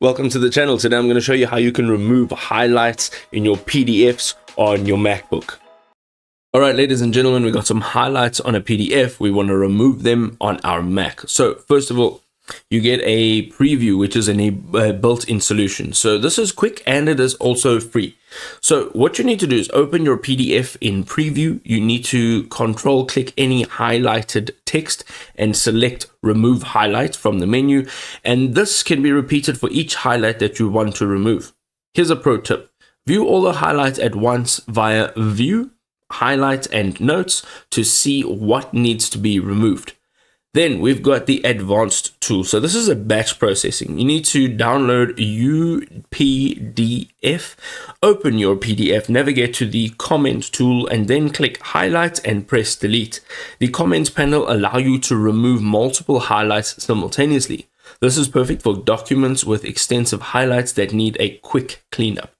Welcome to the channel. Today I'm going to show you how you can remove highlights in your PDFs on your MacBook. Alright, ladies and gentlemen, we got some highlights on a PDF. We want to remove them on our Mac. So first of all, you get a preview, which is a built-in solution. So this is quick and it is also free. So what you need to do is open your PDF in preview. You need to control click any highlighted text and select remove highlight from the menu. And this can be repeated for each highlight that you want to remove. Here's a pro tip. View all the highlights at once via view, highlight and notes to see what needs to be removed. Then we've got the advanced tool. So this is a batch processing. You need to download UPDF, open your PDF, navigate to the comment tool, and then click highlight and press delete. The comments panel allow you to remove multiple highlights simultaneously. This is perfect for documents with extensive highlights that need a quick cleanup.